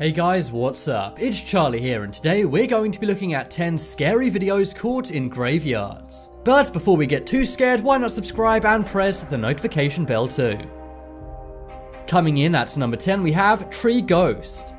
Hey guys, what's up? It's Charlie here, and today we're going to be looking at 10 scary videos caught in graveyards. But before we get too scared, why not subscribe and press the notification bell too. Coming in at number 10 we have Tree Ghost.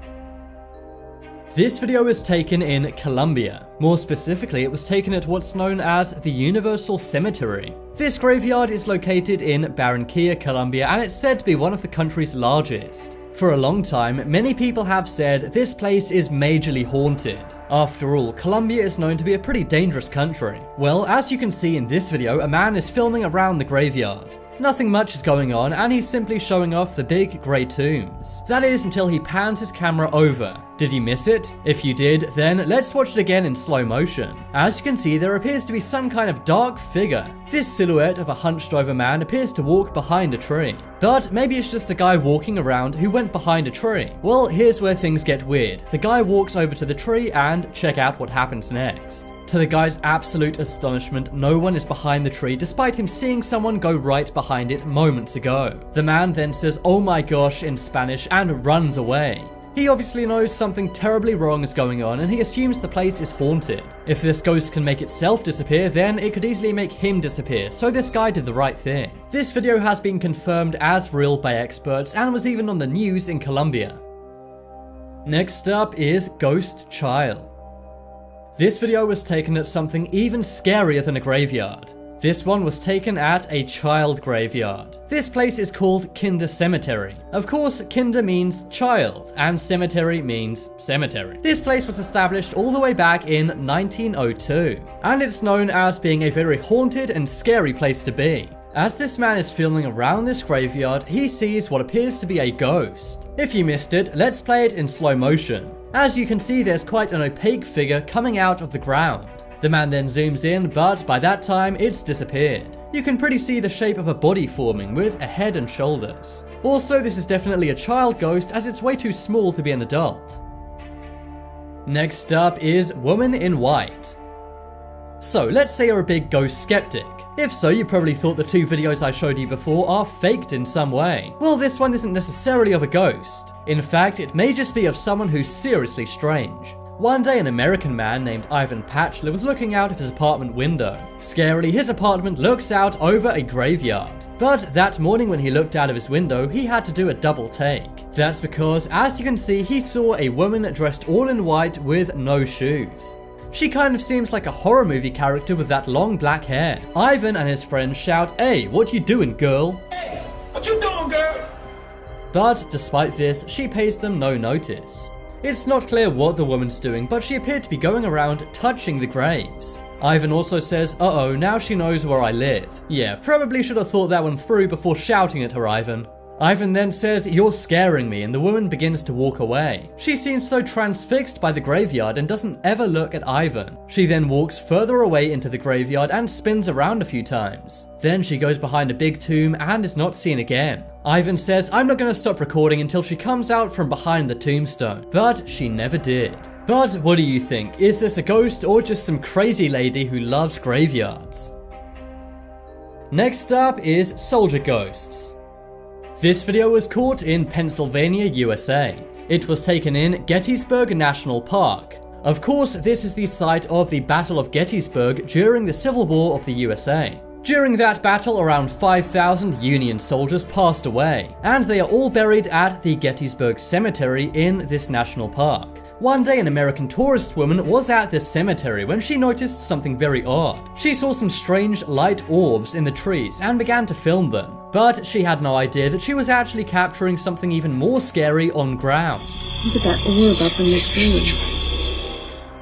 This video was taken in Colombia. More specifically, it was taken at what's known as the Universal Cemetery. This graveyard is located in Barranquilla, Colombia, and it's said to be one of the country's largest. For a long time, many people have said this place is majorly haunted. After all, Colombia is known to be a pretty dangerous country. Well, as you can see in this video, a man is filming around the graveyard. Nothing much is going on, and he's simply showing off the big grey tombs. That is until he pans his camera over. Did you miss it? If you did, then let's watch it again in slow motion. As you can see, there appears to be some kind of dark figure. This silhouette of a hunched over man appears to walk behind a tree. But maybe it's just a guy walking around who went behind a tree. Well, here's where things get weird. The guy walks over to the tree and check out what happens next. To the guy's absolute astonishment, no one is behind the tree despite him seeing someone go right behind it moments ago. The man then says, "Oh my gosh," in Spanish and runs away. He obviously knows something terribly wrong is going on, and he assumes the place is haunted. If this ghost can make itself disappear, then it could easily make him disappear, so this guy did the right thing. This video has been confirmed as real by experts and was even on the news in Colombia. Next up is Ghost Child. This video was taken at something even scarier than a graveyard. This one was taken at a child graveyard. This place is called Kinder Cemetery. Of course, Kinder means child, and cemetery means cemetery. This place was established all the way back in 1902, and it's known as being a very haunted and scary place to be. As this man is filming around this graveyard, he sees what appears to be a ghost. If you missed it, let's play it in slow motion. As you can see, there's quite an opaque figure coming out of the ground. The man then zooms in, but by that time, it's disappeared. You can pretty see the shape of a body forming with a head and shoulders. Also, this is definitely a child ghost as it's way too small to be an adult. Next up is Woman in White. So let's say you're a big ghost skeptic. If so, you probably thought the two videos I showed you before are faked in some way. Well, this one isn't necessarily of a ghost. In fact, it may just be of someone who's seriously strange. One day, an American man named Ivan Patchler was looking out of his apartment window. Scarily, his apartment looks out over a graveyard. But that morning when he looked out of his window, he had to do a double take. That's because, as you can see, he saw a woman dressed all in white with no shoes. She kind of seems like a horror movie character with that long black hair. Ivan and his friends shout, "Hey, what you doing, girl?" "Hey, what you doing, girl?" But despite this, she pays them no notice. It's not clear what the woman's doing, but she appeared to be going around touching the graves. Ivan also says, "Uh-oh, now she knows where I live." Yeah, probably should have thought that one through before shouting at her, Ivan. Ivan then says, "You're scaring me," and the woman begins to walk away. She seems so transfixed by the graveyard and doesn't ever look at Ivan. She then walks further away into the graveyard and spins around a few times. Then she goes behind a big tomb and is not seen again. Ivan says, "I'm not going to stop recording until she comes out from behind the tombstone," but she never did. But what do you think? Is this a ghost or just some crazy lady who loves graveyards? Next up is Soldier Ghosts. This video was caught in Pennsylvania, USA. It was taken in Gettysburg National Park. Of course, this is the site of the Battle of Gettysburg during the Civil War of the USA. During that battle, around 5,000 Union soldiers passed away, and they are all buried at the Gettysburg Cemetery in this national park. One day, an American tourist woman was at this cemetery when she noticed something very odd. She saw some strange light orbs in the trees and began to film them. But she had no idea that she was actually capturing something even more scary on ground. Look at that orb up in the tree.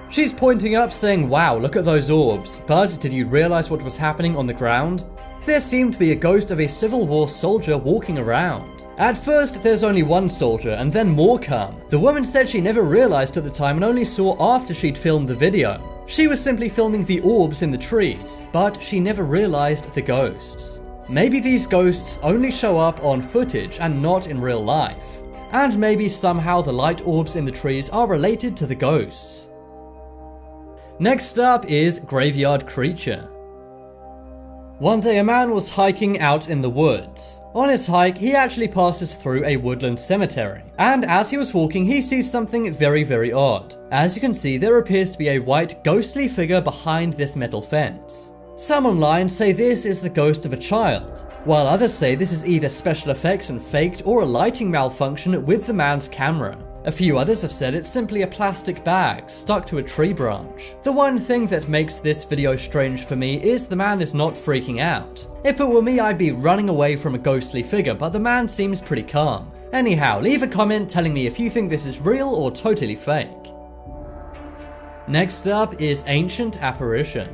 She's pointing up saying, "Wow, look at those orbs." But did you realize what was happening on the ground? There seemed to be a ghost of a Civil War soldier walking around. At first, there's only one soldier, and then more come. The woman said she never realized at the time and only saw after she'd filmed the video. She was simply filming the orbs in the trees, but she never realized the ghosts. Maybe these ghosts only show up on footage and not in real life. And maybe somehow the light orbs in the trees are related to the ghosts. Next up is Graveyard Creature. One day a man was hiking out in the woods. On his hike, he actually passes through a woodland cemetery, and as he was walking, he sees something very odd. As you can see, there appears to be a white ghostly figure behind this metal fence. Some online say this is the ghost of a child, while others say this is either special effects and faked or a lighting malfunction with the man's camera. A few others have said it's simply a plastic bag stuck to a tree branch. The one thing that makes this video strange for me is the man is not freaking out. If it were me, I'd be running away from a ghostly figure, but the man seems pretty calm. Anyhow, leave a comment telling me if you think this is real or totally fake. Next up is Ancient Apparition.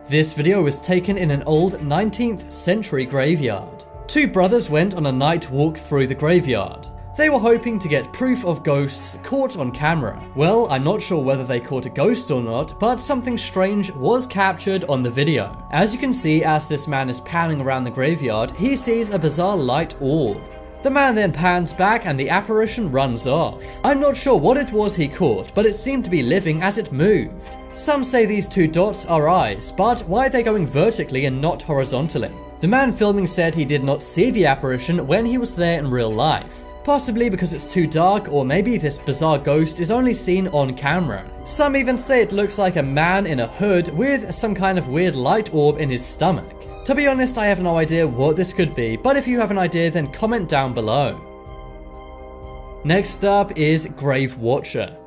This video was taken in an old 19th century graveyard. Two brothers went on a night walk through the graveyard. They were hoping to get proof of ghosts caught on camera. Well, I'm not sure whether they caught a ghost or not, but something strange was captured on the video. As you can see, as this man is panning around the graveyard, he sees a bizarre light orb. The man then pans back and the apparition runs off. I'm not sure what it was he caught, but it seemed to be living as it moved. Some say these two dots are eyes, but why are they going vertically and not horizontally? The man filming said he did not see the apparition when he was there in real life. Possibly because it's too dark, or maybe this bizarre ghost is only seen on camera. Some even say it looks like a man in a hood with some kind of weird light orb in his stomach. To be honest, I have no idea what this could be, but if you have an idea then comment down below. Next up is Grave Watcher.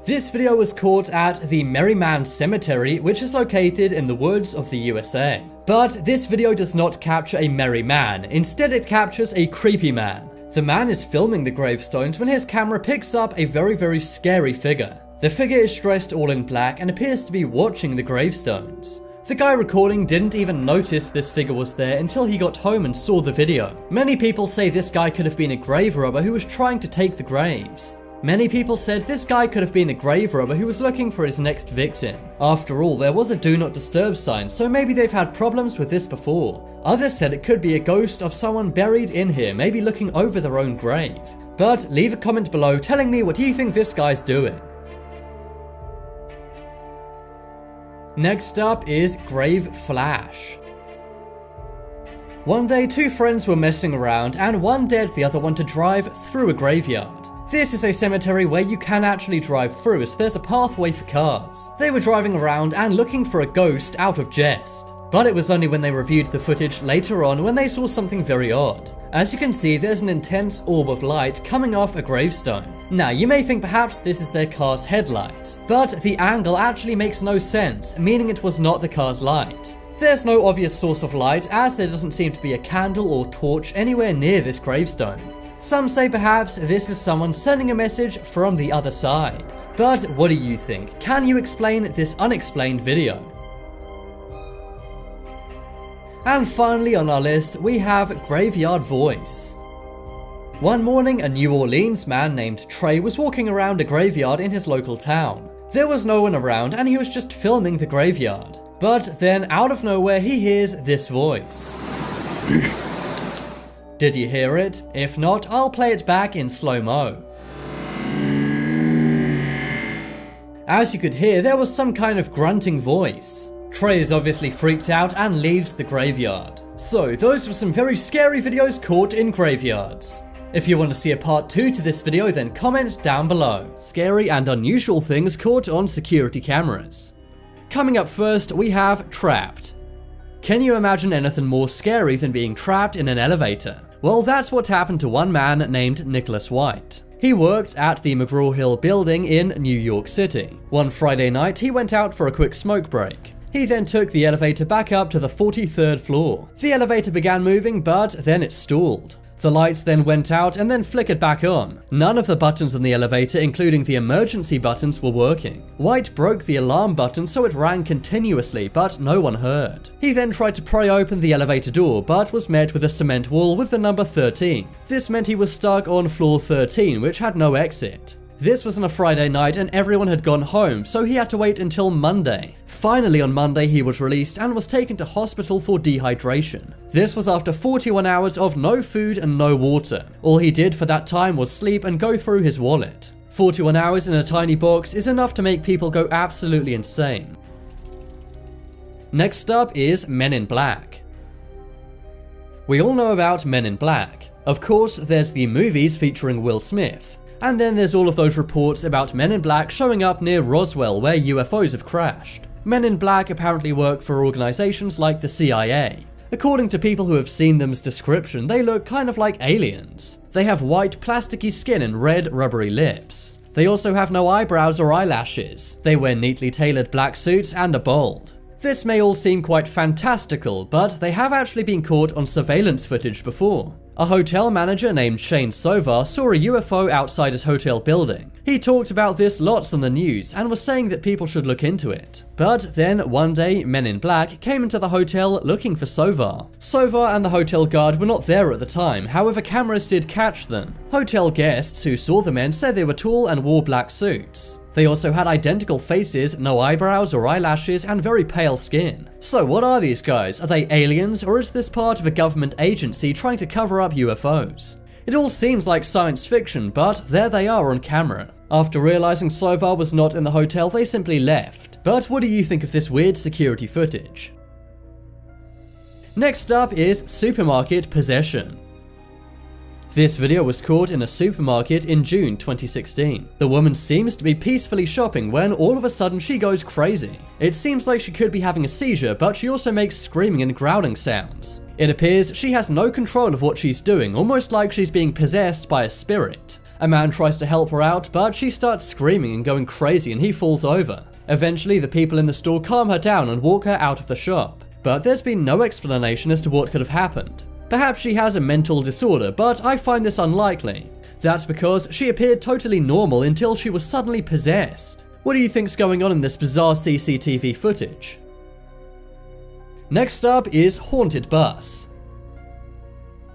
This video was caught at the Merryman Cemetery, which is located in the woods of the USA. But this video does not capture a merry man, instead it captures a creepy man. The man is filming the gravestones when his camera picks up a very scary figure. The figure is dressed all in black and appears to be watching the gravestones. The guy recording didn't even notice this figure was there until he got home and saw the video. Many people say this guy could have been a grave robber who was trying to take the graves. Many people said this guy could have been a grave robber who was looking for his next victim. After all, there was a do not disturb sign, so maybe they've had problems with this before. Others said it could be a ghost of someone buried in here, maybe looking over their own grave. But leave a comment below telling me what you think this guy's doing. Next up is Grave Flash. One day, two friends were messing around and one dared the other one to drive through a graveyard. This is a cemetery where you can actually drive through, as there's a pathway for cars. They were driving around and looking for a ghost out of jest. But it was only when they reviewed the footage later on when they saw something very odd. As you can see, there's an intense orb of light coming off a gravestone. Now, you may think perhaps this is their car's headlight, but the angle actually makes no sense, meaning it was not the car's light. There's no obvious source of light, as there doesn't seem to be a candle or torch anywhere near this gravestone. Some say perhaps this is someone sending a message from the other side. But what do you think? Can you explain this unexplained video? And finally on our list, we have Graveyard Voice. One morning, a New Orleans man named Trey was walking around a graveyard in his local town. There was no one around and he was just filming the graveyard. But then out of nowhere he hears this voice. Did you hear it? If not, I'll play it back in slow-mo. As you could hear, there was some kind of grunting voice. Trey is obviously freaked out and leaves the graveyard. So those were some very scary videos caught in graveyards. If you want to see a part 2 to this video, then comment down below. Scary and unusual things caught on security cameras. Coming up first, we have Trapped. Can you imagine anything more scary than being trapped in an elevator? Well, that's what happened to one man named Nicholas White. He worked at the McGraw-Hill building in New York City. One Friday night, he went out for a quick smoke break. He then took the elevator back up to the 43rd floor. The elevator began moving, but then it stalled. The lights then went out and then flickered back on. None of the buttons on the elevator, including the emergency buttons, were working. White broke the alarm button so it rang continuously, but no one heard. He then tried to pry open the elevator door, but was met with a cement wall with the number 13. This meant he was stuck on floor 13, which had no exit. This was on a Friday night and everyone had gone home, so he had to wait until Monday. Finally on Monday he was released and was taken to hospital for dehydration. This was after 41 hours of no food and no water. All he did for that time was sleep and go through his wallet. 41 hours in a tiny box is enough to make people go absolutely insane. Next up is Men in Black. We all know about Men in Black. Of course, there's the movies featuring Will Smith. And then there's all of those reports about Men in Black showing up near Roswell where UFOs have crashed. Men in Black apparently work for organizations like the CIA. According to people who have seen them's description, they look kind of like aliens. They have white plasticky skin and red rubbery lips. They also have no eyebrows or eyelashes. They wear neatly tailored black suits and are bald. This may all seem quite fantastical, but they have actually been caught on surveillance footage before. A hotel manager named Shane Sovar saw a UFO outside his hotel building. He talked about this lots on the news and was saying that people should look into it. But then one day, Men in Black came into the hotel looking for Sovar. Sovar and the hotel guard were not there at the time, however cameras did catch them. Hotel guests who saw the men said they were tall and wore black suits. They also had identical faces, no eyebrows or eyelashes, and very pale skin. So what are these guys? Are they aliens, or is this part of a government agency trying to cover up UFOs? It all seems like science fiction, but there they are on camera. After realizing Sovar was not in the hotel, they simply left. But what do you think of this weird security footage? Next up is supermarket possession. This video was caught in a supermarket in June 2016. The woman seems to be peacefully shopping when all of a sudden she goes crazy. It seems like she could be having a seizure, but she also makes screaming and growling sounds. It appears she has no control of what she's doing, almost like she's being possessed by a spirit. A man tries to help her out, but she starts screaming and going crazy and he falls over. Eventually, the people in the store calm her down and walk her out of the shop. But there's been no explanation as to what could have happened. Perhaps she has a mental disorder, but I find this unlikely. That's because she appeared totally normal until she was suddenly possessed. What do you think's going on in this bizarre CCTV footage? Next up is Haunted Bus.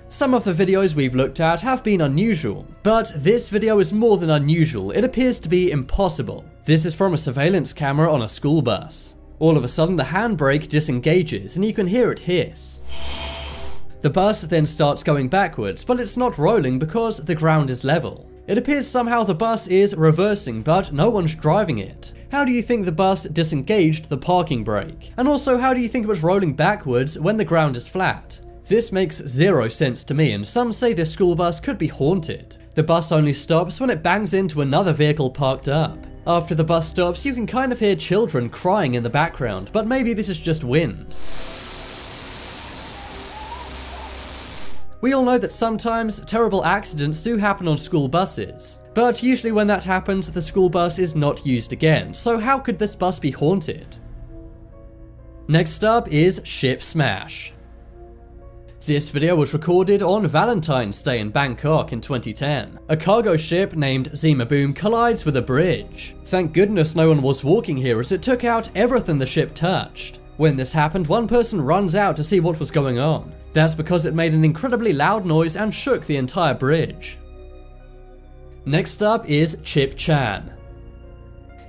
Some of the videos we've looked at have been unusual, but this video is more than unusual. It appears to be impossible. This is from a surveillance camera on a school bus. All of a sudden the handbrake disengages and you can hear it hiss. The bus then starts going backwards, but it's not rolling because the ground is level. It appears somehow the bus is reversing, but no one's driving it. How do you think the bus disengaged the parking brake? And also, how do you think it was rolling backwards when the ground is flat? This makes zero sense to me, and some say this school bus could be haunted. The bus only stops when it bangs into another vehicle parked up. After the bus stops, you can kind of hear children crying in the background, but maybe this is just wind. We all know that sometimes terrible accidents do happen on school buses, but usually when that happens, the school bus is not used again, so how could this bus be haunted? Next up is Ship Smash. This video was recorded on Valentine's Day in Bangkok in 2010. A cargo ship named Zima Boom collides with a bridge. Thank goodness no one was walking here as it took out everything the ship touched. When this happened, one person runs out to see what was going on. That's because it made an incredibly loud noise and shook the entire bridge. Next up is Chip Chan.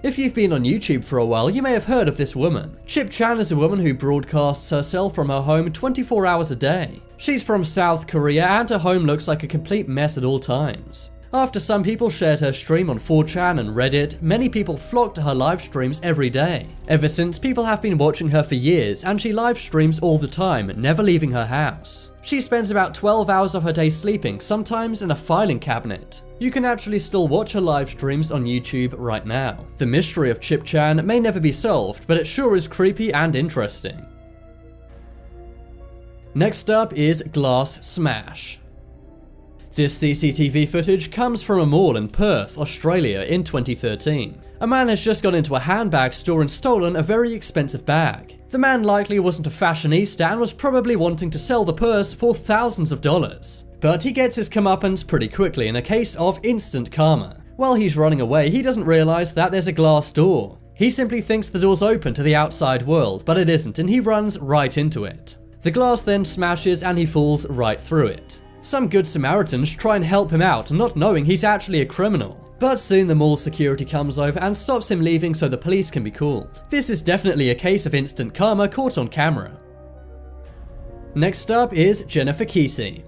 If you've been on YouTube for a while, you may have heard of this woman. Chip Chan is a woman who broadcasts herself from her home 24 hours a day. She's from South Korea and her home looks like a complete mess at all times. After some people shared her stream on 4chan and Reddit, many people flocked to her live streams every day. Ever since, people have been watching her for years, and she live streams all the time, never leaving her house. She spends about 12 hours of her day sleeping, sometimes in a filing cabinet. You can actually still watch her live streams on YouTube right now. The mystery of Chip Chan may never be solved, but it sure is creepy and interesting. Next up is Glass Smash. This CCTV footage comes from a mall in Perth, Australia in 2013. A man has just gone into a handbag store and stolen a very expensive bag. The man likely wasn't a fashionista and was probably wanting to sell the purse for thousands of dollars. But he gets his comeuppance pretty quickly in a case of instant karma. While he's running away, he doesn't realize that there's a glass door. He simply thinks the door's open to the outside world, but it isn't, and he runs right into it. The glass then smashes and he falls right through it. Some good Samaritans try and help him out, not knowing he's actually a criminal. But soon the mall security comes over and stops him leaving so the police can be called. This is definitely a case of instant karma caught on camera. Next up is Jennifer Kesey.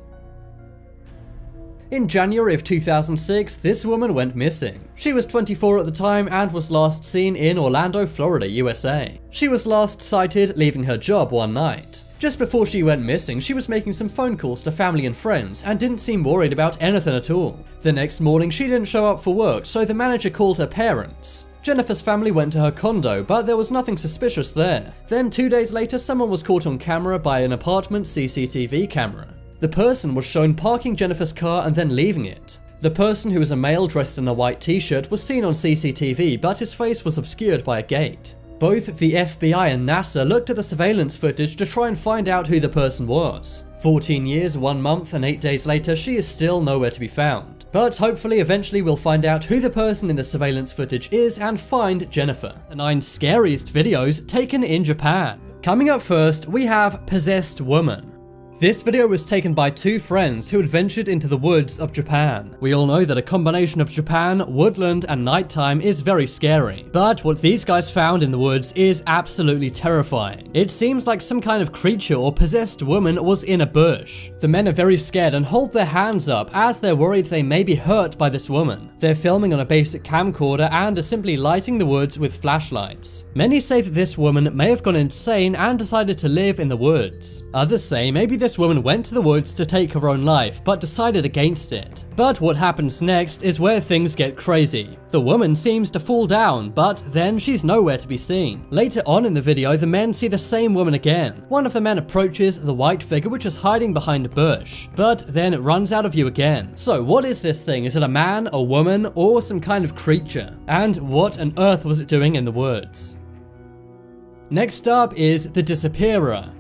In January of 2006, this woman went missing. She was 24 at the time and was last seen in Orlando, Florida, USA. She was last sighted leaving her job one night. Just before she went missing, she was making some phone calls to family and friends and didn't seem worried about anything at all. The next morning, she didn't show up for work, so the manager called her parents. Jennifer's family went to her condo, but there was nothing suspicious there. Then 2 days later, someone was caught on camera by an apartment CCTV camera. The person was shown parking Jennifer's car and then leaving it. The person, who was a male dressed in a white t-shirt, was seen on CCTV, but his face was obscured by a gate. Both the FBI and NASA looked at the surveillance footage to try and find out who the person was. 14 years, 1 month, and 8 days later, she is still nowhere to be found. But hopefully eventually we'll find out who the person in the surveillance footage is and find Jennifer. The 9 scariest videos taken in Japan. Coming up first, we have Possessed Woman. This video was taken by 2 friends who had ventured into the woods of Japan. We all know that a combination of Japan, woodland, and nighttime is very scary. But what these guys found in the woods is absolutely terrifying. It seems like some kind of creature or possessed woman was in a bush. The men are very scared and hold their hands up as they're worried they may be hurt by this woman. They're filming on a basic camcorder and are simply lighting the woods with flashlights. Many say that this woman may have gone insane and decided to live in the woods. Others say maybe this woman went to the woods to take her own life, but decided against it. But what happens next is where things get crazy. The woman seems to fall down, but then she's nowhere to be seen. Later on in the video, the men see the same woman again. One of the men approaches the white figure which is hiding behind a bush, but then it runs out of view again. So what is this thing? Is it a man, a woman, or some kind of creature? And what on earth was it doing in the woods? Next up is the Disappearer.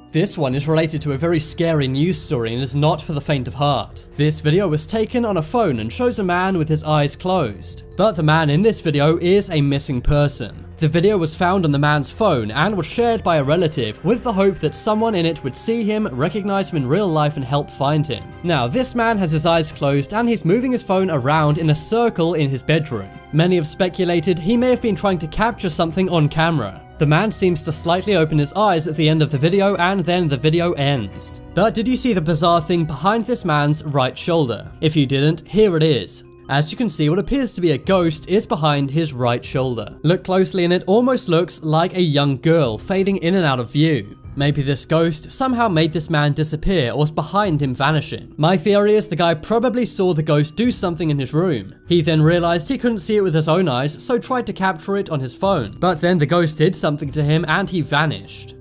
This one is related to a very scary news story and is not for the faint of heart. This video was taken on a phone and shows a man with his eyes closed. But the man in this video is a missing person. The video was found on the man's phone and was shared by a relative with the hope that someone in it would see him, recognize him in real life and help find him. Now, this man has his eyes closed and he's moving his phone around in a circle in his bedroom. Many have speculated he may have been trying to capture something on camera. The man seems to slightly open his eyes at the end of the video and then the video ends. But did you see the bizarre thing behind this man's right shoulder? If you didn't, here it is. As you can see, what appears to be a ghost is behind his right shoulder. Look closely and it almost looks like a young girl fading in and out of view. Maybe this ghost somehow made this man disappear or was behind him vanishing. My theory is the guy probably saw the ghost do something in his room. He then realized he couldn't see it with his own eyes, so tried to capture it on his phone. But then the ghost did something to him and he vanished.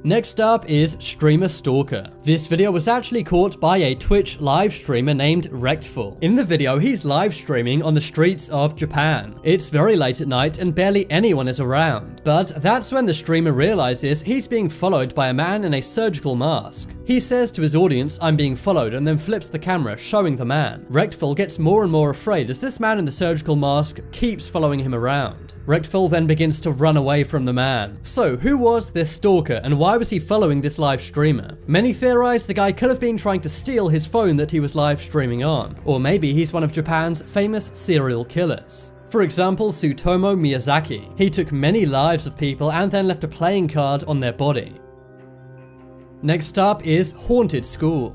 Next up is streamer Stalker. This video was actually caught by a Twitch live streamer named Rectful. In the video, he's live streaming on the streets of Japan. It's very late at night and barely anyone is around. But that's when the streamer realizes he's being followed by a man in a surgical mask. He says to his audience, "I'm being followed," and then flips the camera, showing the man. Rectful gets more and more afraid as this man in the surgical mask keeps following him around. Rectful then begins to run away from the man. So, who was this stalker and why was he following this live streamer? Many theorize the guy could have been trying to steal his phone that he was live streaming on. Or maybe he's one of Japan's famous serial killers. For example, Tsutomu Miyazaki. He took many lives of people and then left a playing card on their body. Next up is Haunted School.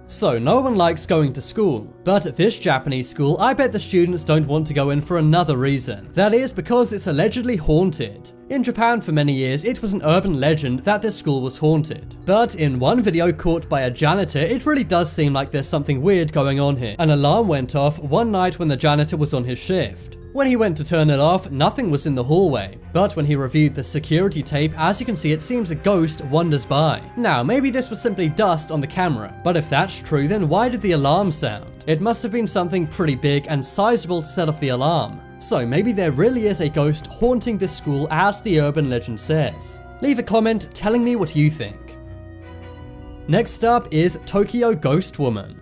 So, no one likes going to school, but at this Japanese school, I bet the students don't want to go in for another reason. That is because it's allegedly haunted. In Japan for many years, it was an urban legend that this school was haunted. But in one video caught by a janitor, it really does seem like there's something weird going on here. An alarm went off one night when the janitor was on his shift. When he went to turn it off, nothing was in the hallway. But when he reviewed the security tape, as you can see, it seems a ghost wanders by. Now, maybe this was simply dust on the camera, but if that's true, then why did the alarm sound? It must have been something pretty big and sizable to set off the alarm. So maybe there really is a ghost haunting this school as the urban legend says. Leave a comment telling me what you think. Next up is Tokyo Ghost Woman.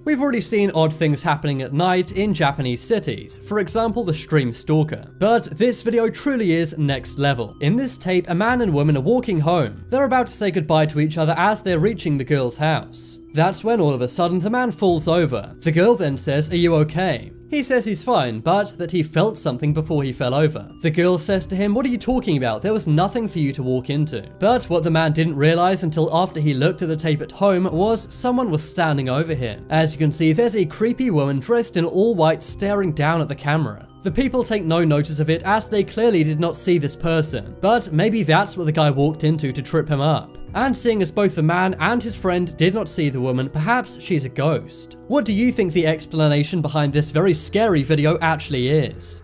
We've already seen odd things happening at night in Japanese cities, for example the stream Stalker. But this video truly is next level. In this tape, a man and woman are walking home. They're about to say goodbye to each other as they're reaching the girl's house. That's when all of a sudden the man falls over. The girl then says, "Are you okay?" He says he's fine, but that he felt something before he fell over. The girl says to him, "What are you talking about? There was nothing for you to walk into." But what the man didn't realize until after he looked at the tape at home was someone was standing over him. As you can see, there's a creepy woman dressed in all white staring down at the camera. The people take no notice of it as they clearly did not see this person, but maybe that's what the guy walked into to trip him up. And seeing as both the man and his friend did not see the woman, perhaps she's a ghost. What do you think the explanation behind this very scary video actually is?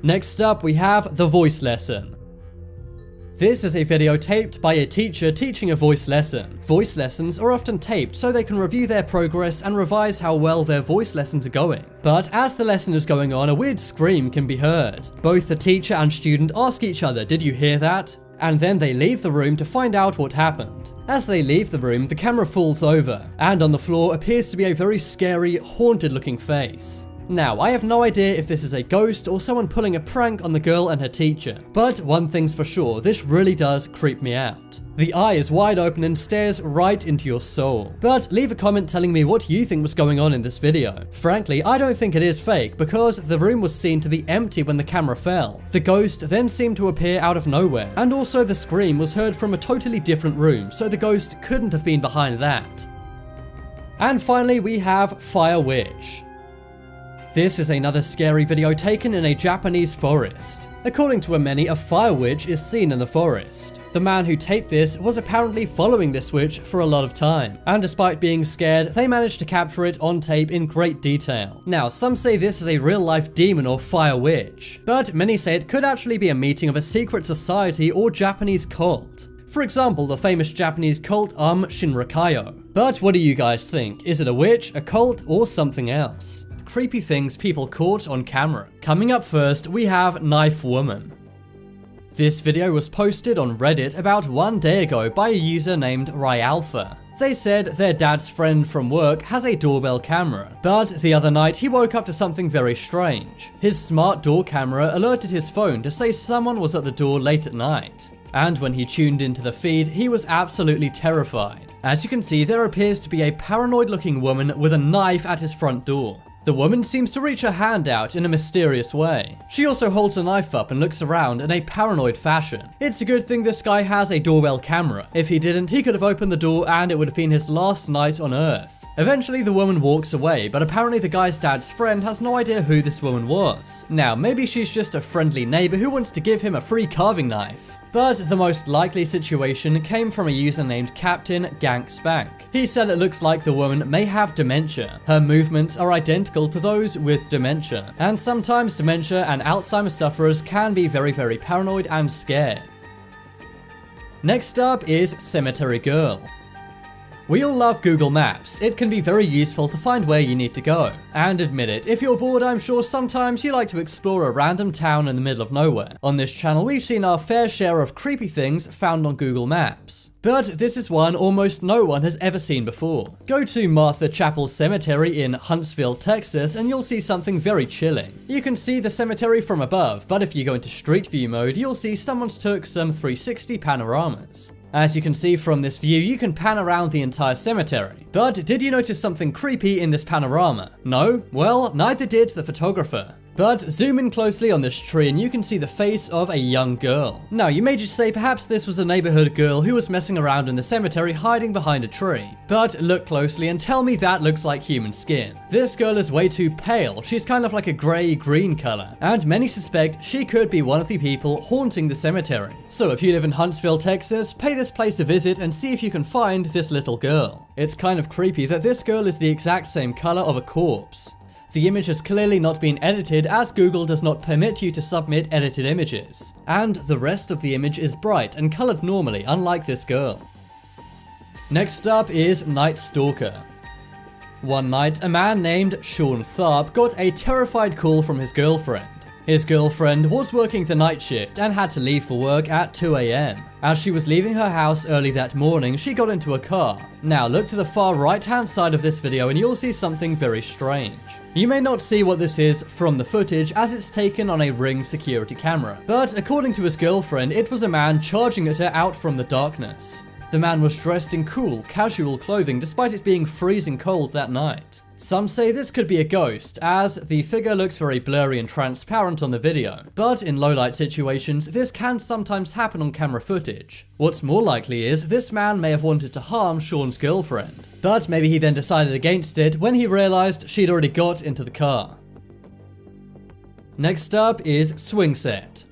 Next up, we have the voice lesson. This is a video taped by a teacher teaching a voice lesson. Voice lessons are often taped so they can review their progress and revise how well their voice lessons are going. But as the lesson is going on, a weird scream can be heard. Both the teacher and student ask each other, "Did you hear that?" And then they leave the room to find out what happened. As they leave the room, the camera falls over, and on the floor appears to be a very scary, haunted looking face. Now, I have no idea if this is a ghost or someone pulling a prank on the girl and her teacher, but one thing's for sure, this really does creep me out. The eye is wide open and stares right into your soul. But leave a comment telling me what you think was going on in this video. Frankly, I don't think it is fake because the room was seen to be empty when the camera fell. The ghost then seemed to appear out of nowhere, and also the scream was heard from a totally different room, so the ghost couldn't have been behind that. And finally, we have Fire Witch. This is another scary video taken in a Japanese forest. According to many, a fire witch is seen in the forest. The man who taped this was apparently following this witch for a lot of time, and despite being scared, they managed to capture it on tape in great detail. Now, some say this is a real-life demon or fire witch, but many say it could actually be a meeting of a secret society or Japanese cult. For example, the famous Japanese cult Shinrikyo. But what do you guys think? Is it a witch, a cult, or something else? Creepy things people caught on camera. Coming up first, we have Knife Woman. This video was posted on Reddit about 1 day ago by a user named Ryalpha. They said their dad's friend from work has a doorbell camera, but the other night he woke up to something very strange. His smart door camera alerted his phone to say someone was at the door late at night. And when he tuned into the feed, he was absolutely terrified. As you can see, there appears to be a paranoid looking woman with a knife at his front door. The woman seems to reach her hand out in a mysterious way. She also holds a knife up and looks around in a paranoid fashion. It's a good thing this guy has a doorbell camera. If he didn't, he could have opened the door and it would have been his last night on Earth. Eventually the woman walks away, but apparently the guy's dad's friend has no idea who this woman was. Now, maybe she's just a friendly neighbor who wants to give him a free carving knife. But the most likely situation came from a user named Captain Gank Spank. He said it looks like the woman may have dementia. Her movements are identical to those with dementia, and sometimes dementia and Alzheimer's sufferers can be very, very paranoid and scared. Next up is Cemetery Girl. We all love Google Maps. It can be very useful to find where you need to go. And admit it, if you're bored, I'm sure sometimes you like to explore a random town in the middle of nowhere. On this channel, we've seen our fair share of creepy things found on Google Maps. But this is one almost no one has ever seen before. Go to Martha Chapel Cemetery in Huntsville, Texas, and you'll see something very chilling. You can see the cemetery from above, but if you go into Street View mode, you'll see someone's took some 360 panoramas. As you can see from this view, you can pan around the entire cemetery. But did you notice something creepy in this panorama? No? Well, neither did the photographer. But zoom in closely on this tree and you can see the face of a young girl. Now, you may just say perhaps this was a neighborhood girl who was messing around in the cemetery hiding behind a tree. But look closely and tell me that looks like human skin. This girl is way too pale. She's kind of like a grey-green color. And many suspect she could be one of the people haunting the cemetery. So if you live in Huntsville, Texas, pay this place a visit and see if you can find this little girl. It's kind of creepy that this girl is the exact same color of a corpse. The image has clearly not been edited as Google does not permit you to submit edited images. And the rest of the image is bright and colored normally, unlike this girl. Next up is Night Stalker. One night, a man named Sean Tharp got a terrified call from his girlfriend. His girlfriend was working the night shift and had to leave for work at 2 AM. As she was leaving her house early that morning, she got into a car. Now look to the far right hand side of this video and you'll see something very strange. You may not see what this is from the footage as it's taken on a Ring security camera, but according to his girlfriend, it was a man charging at her out from the darkness. The man was dressed in cool, casual clothing despite it being freezing cold that night. Some say this could be a ghost, as the figure looks very blurry and transparent on the video, but in low-light situations, this can sometimes happen on camera footage. What's more likely is this man may have wanted to harm Sean's girlfriend, but maybe he then decided against it when he realized she'd already got into the car. Next up is Swingset.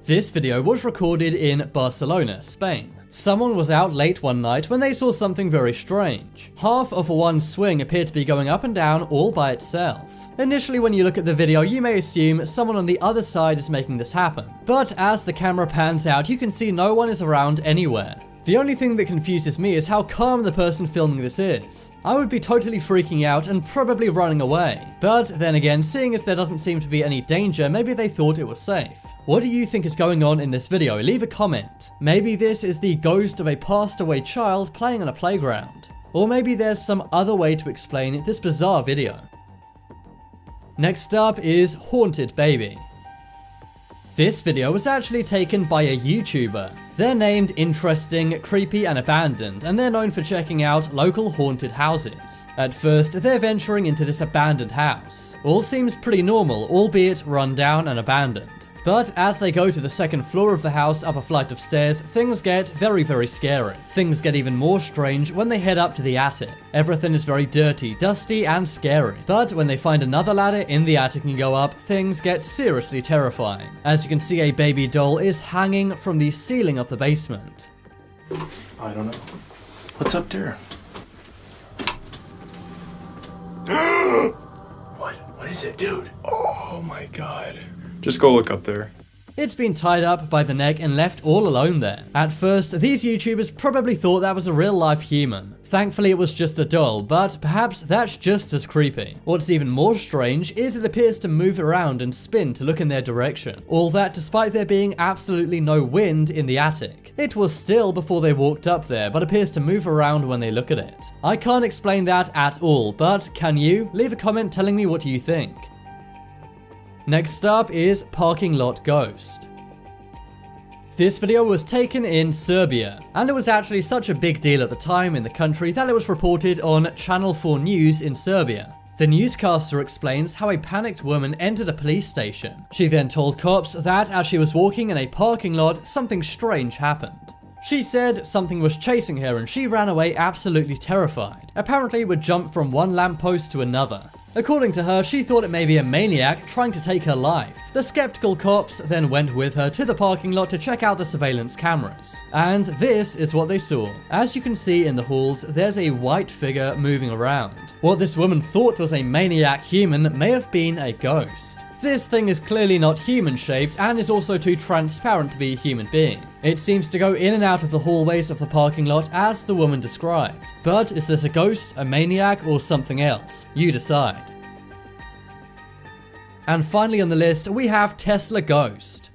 This video was recorded in Barcelona, Spain. Someone was out late one night when they saw something very strange. Half of one swing appeared to be going up and down all by itself. Initially, when you look at the video, you may assume someone on the other side is making this happen. But as the camera pans out, you can see no one is around anywhere. The only thing that confuses me is how calm the person filming this is. I would be totally freaking out and probably running away. But then again, seeing as there doesn't seem to be any danger, maybe they thought it was safe. What do you think is going on in this video? Leave a comment. Maybe this is the ghost of a passed away child playing on a playground. Or maybe there's some other way to explain this bizarre video. Next up is Haunted Baby. This video was actually taken by a YouTuber. They're named Interesting, Creepy and Abandoned, and they're known for checking out local haunted houses. At first, they're venturing into this abandoned house. All seems pretty normal, albeit run down and abandoned. But as they go to the second floor of the house up a flight of stairs, things get very scary. Things get even more strange when they head up to the attic. Everything is very dirty, dusty and scary. But when they find another ladder in the attic and go up, things get seriously terrifying. As you can see, a baby doll is hanging from the ceiling of the basement. I don't know. What's up there? What is it, dude? Oh my god. Just go look up there. It's been tied up by the neck and left all alone there. At first, these YouTubers probably thought that was a real-life human. Thankfully, it was just a doll, but perhaps that's just as creepy. What's even more strange is it appears to move around and spin to look in their direction. All that despite there being absolutely no wind in the attic. It was still before they walked up there, but appears to move around when they look at it. I can't explain that at all, but can you? Leave a comment telling me what you think. Next up is Parking Lot Ghost. This video was taken in Serbia, and it was actually such a big deal at the time in the country that it was reported on Channel 4 News in Serbia. The newscaster explains how a panicked woman entered a police station. She then told cops that as she was walking in a parking lot, something strange happened. She said something was chasing her and she ran away absolutely terrified. Apparently would jump from one lamppost to another. According to her, she thought it may be a maniac trying to take her life. The skeptical cops then went with her to the parking lot to check out the surveillance cameras. And this is what they saw. As you can see in the halls, there's a white figure moving around. What this woman thought was a maniac human may have been a ghost. This thing is clearly not human-shaped and is also too transparent to be a human being. It seems to go in and out of the hallways of the parking lot as the woman described. But is this a ghost, a maniac, or something else? You decide. And finally on the list, we have Tesla Ghost.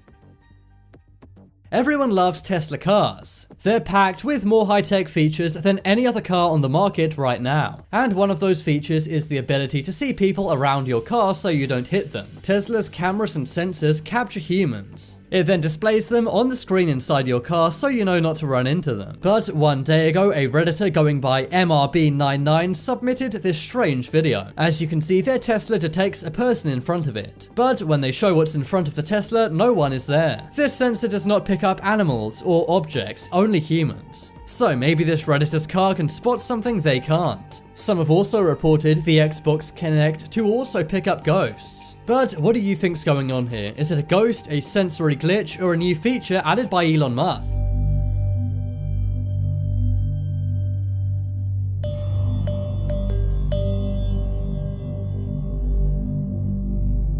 Everyone loves Tesla cars. They're packed with more high-tech features than any other car on the market right now. And one of those features is the ability to see people around your car so you don't hit them. Tesla's cameras and sensors capture humans. It then displays them on the screen inside your car so you know not to run into them. But one day ago, a Redditor going by MRB99 submitted this strange video. As you can see, their Tesla detects a person in front of it. But when they show what's in front of the Tesla, no one is there. This sensor does not pick up animals or objects, only humans. So maybe this Redditor's car can spot something they can't. Some have also reported the Xbox Kinect to also pick up ghosts. But what do you think's going on here? Is it a ghost, a sensory glitch, or a new feature added by Elon Musk?